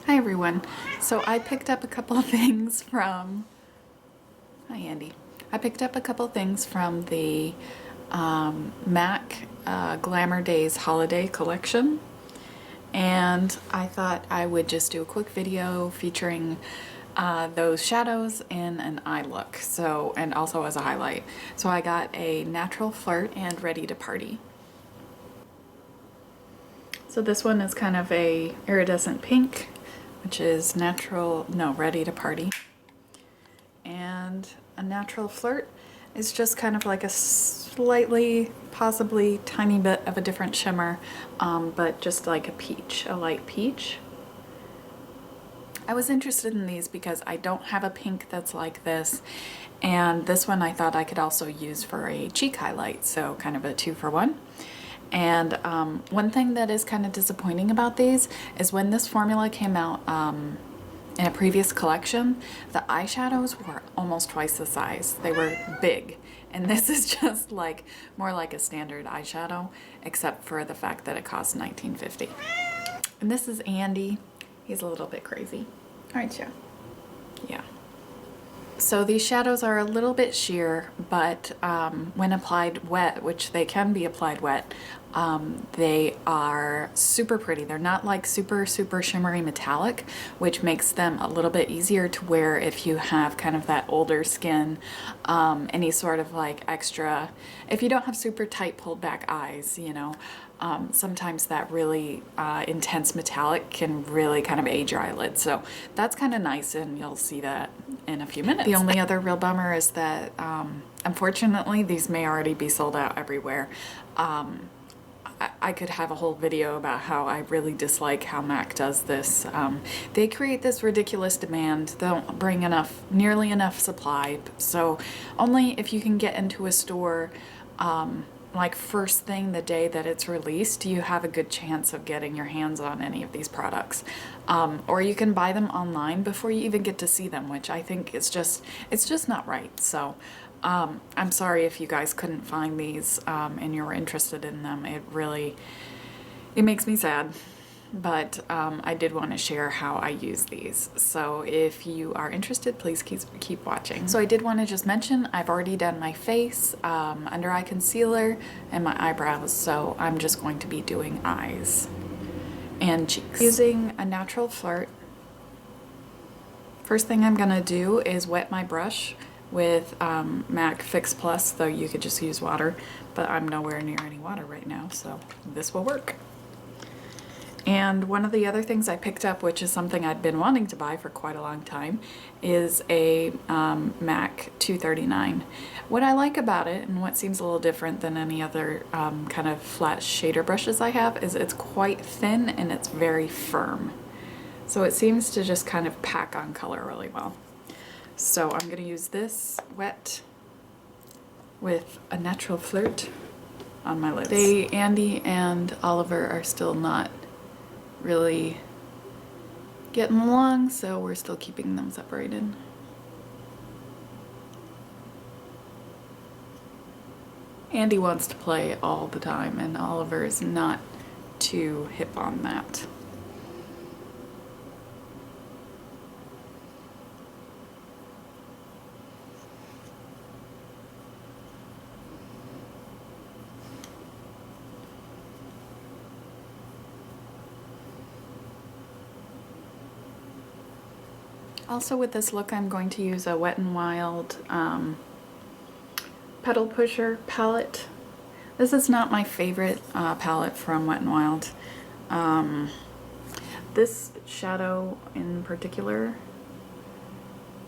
Hi everyone. So I picked up a couple of things from, hi Andy. I picked up a couple of things from the MAC Glamour Daze holiday collection, and I thought I would just do a quick video featuring those shadows in an eye look, so, and also as a highlight. So I got a Natural Flirt and Ready to Party. So this one is kind of a iridescent pink, which is Ready to Party. And a Natural Flirt is just kind of like a slightly, possibly tiny bit of a different shimmer, but just like a peach, a light peach. I was interested in these because I don't have a pink that's like this, and this one I thought I could also use for a cheek highlight, so kind of a 2-for-1. And one thing that is kind of disappointing about these is when this formula came out in a previous collection, the eyeshadows were almost twice the size. They were big. And this is just like more like a standard eyeshadow, except for the fact that it costs $19.50. And this is Andy. He's a little bit crazy. Aren't you? Yeah. So these shadows are a little bit sheer, but when applied wet, which they can be applied wet, they are super pretty. They're not like super shimmery metallic, which makes them a little bit easier to wear if you have kind of that older skin, any sort of like extra, if you don't have super tight pulled back eyes, you know. Sometimes that really intense metallic can really kind of age your eyelids. So that's kind of nice, and you'll see that in a few minutes. The only other real bummer is that unfortunately these may already be sold out everywhere. I could have a whole video about how I really dislike how MAC does this. They create this ridiculous demand. They don't bring nearly enough supply. So only if you can get into a store like first thing the day that it's released, you have a good chance of getting your hands on any of these products. Or you can buy them online before you even get to see them, which I think is just, it's just not right. So I'm sorry if you guys couldn't find these and you were interested in them. It makes me sad. But I did want to share how I use these. So if you are interested, please keep watching. So I did want to just mention I've already done my face, under eye concealer, and my eyebrows. So I'm just going to be doing eyes and cheeks. Using a Natural Flirt. First thing I'm going to do is wet my brush with MAC Fix Plus, though you could just use water, but I'm nowhere near any water right now, so this will work. And one of the other things I picked up, which is something I'd been wanting to buy for quite a long time, is a MAC 239. What I like about it, and what seems a little different than any other kind of flat shader brushes I have, is it's quite thin and it's very firm. So it seems to just kind of pack on color really well. So I'm going to use this wet with a Natural Flirt on my lips. Andy and Oliver are still not really getting along, so we're still keeping them separated. Andy wants to play all the time, and Oliver is not too hip on that. Also with this look, I'm going to use a Wet n Wild Petal Pusher palette. This is not my favorite palette from Wet n Wild. This shadow in particular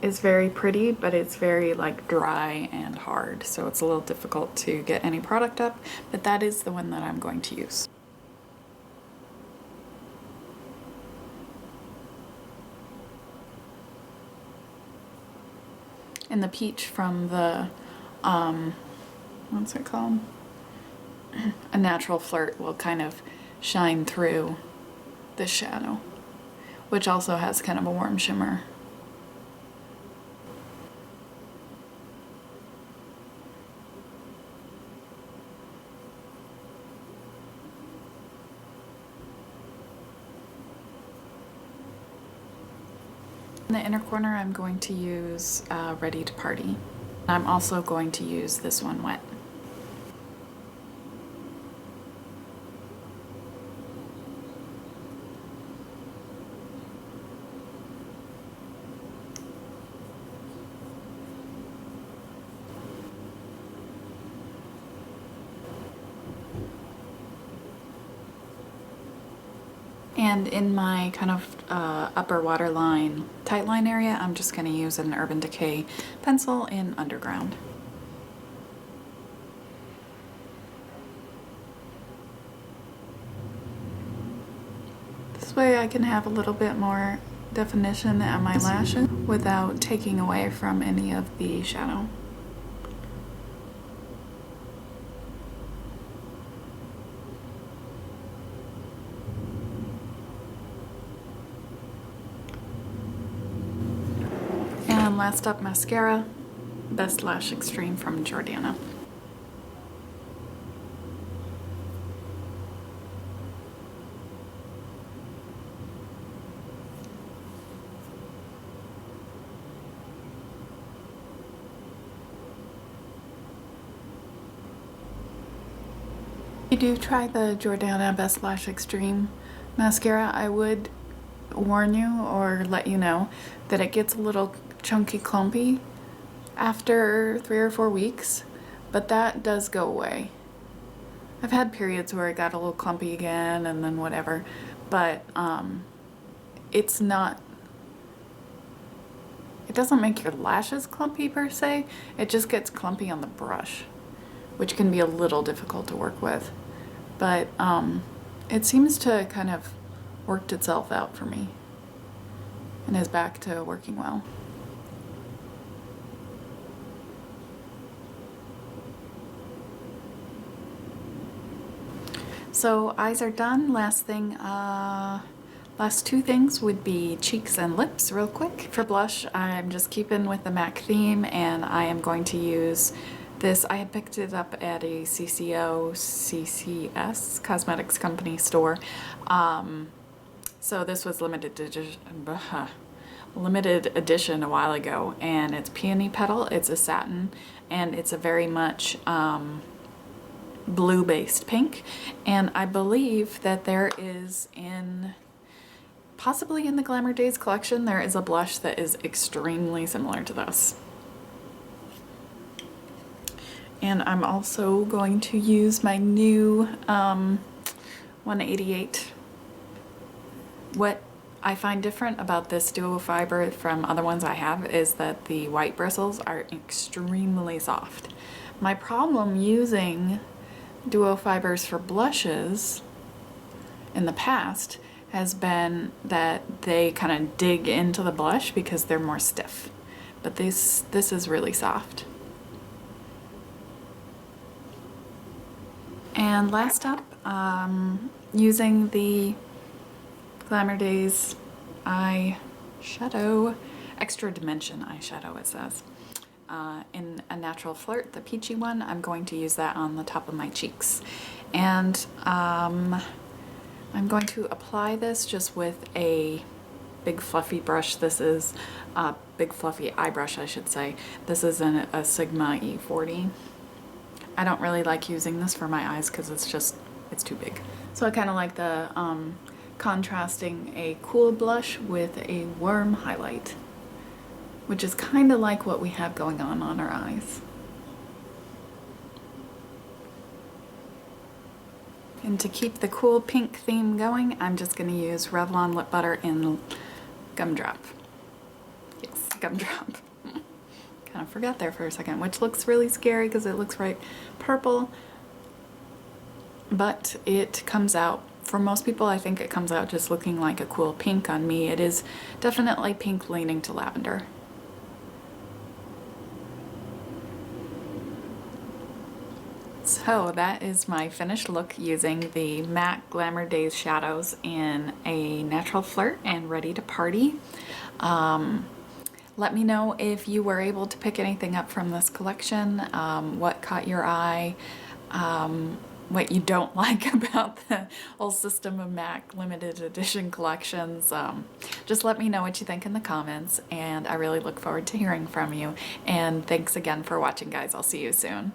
is very pretty, but it's very like dry and hard, so it's a little difficult to get any product up, but that is the one that I'm going to use. And the peach from the, what's it called? A Natural Flirt will kind of shine through this shadow, which also has kind of a warm shimmer. In the inner corner, I'm going to use Ready to Party. I'm also going to use this one wet. And in my kind of upper waterline tight line area, I'm just going to use an Urban Decay pencil in Underground. This way I can have a little bit more definition at my lashes without taking away from any of the shadow. And last up, mascara, Best Lash Extreme from Jordana. If you do try the Jordana Best Lash Extreme mascara, I would warn you or let you know that it gets a little chunky clumpy after 3 or 4 weeks, but that does go away. I've had periods where it got a little clumpy again and then whatever, but it's not, it doesn't make your lashes clumpy per se, it just gets clumpy on the brush, which can be a little difficult to work with, but it seems to kind of worked itself out for me and is back to working well. So eyes are done. Last thing, last 2 things would be cheeks and lips real quick. For blush, I'm just keeping with the MAC theme and I am going to use this. I had picked it up at a CCS cosmetics company store. So this was limited edition a while ago, and it's Peony Petal. It's a satin and it's a very much blue based pink, and I believe that there is possibly in the Glamour Daze collection, there is a blush that is extremely similar to this. And I'm also going to use my new 188. What I find different about this duo fiber from other ones I have is that the white bristles are extremely soft. My problem using duo fibers for blushes in the past has been that they kind of dig into the blush because they're more stiff, but this is really soft. And last up, using the Glamour Daze eyeshadow, Extra Dimension eyeshadow it says, in a Natural Flirt, the peachy one. I'm going to use that on the top of my cheeks. And I'm going to apply this just with a big fluffy brush. This is a big fluffy eye brush, I should say. This is a Sigma E40. I don't really like using this for my eyes because it's too big. So I kind of like the contrasting a cool blush with a warm highlight, which is kind of like what we have going on our eyes. And to keep the cool pink theme going, I'm just going to use Revlon Lip Butter in Gumdrop. Yes, Gumdrop. Kind of forgot there for a second, which looks really scary because it looks right purple, but it comes out, for most people I think it comes out just looking like a cool pink. On me it is definitely pink leaning to lavender. So that is my finished look using the MAC Glamour Daze shadows in a Natural Flirt and Ready to Party. Let me know if you were able to pick anything up from this collection, what caught your eye, what you don't like about the whole system of MAC limited edition collections. Just let me know what you think in the comments, and I really look forward to hearing from you. And thanks again for watching, guys. I'll see you soon.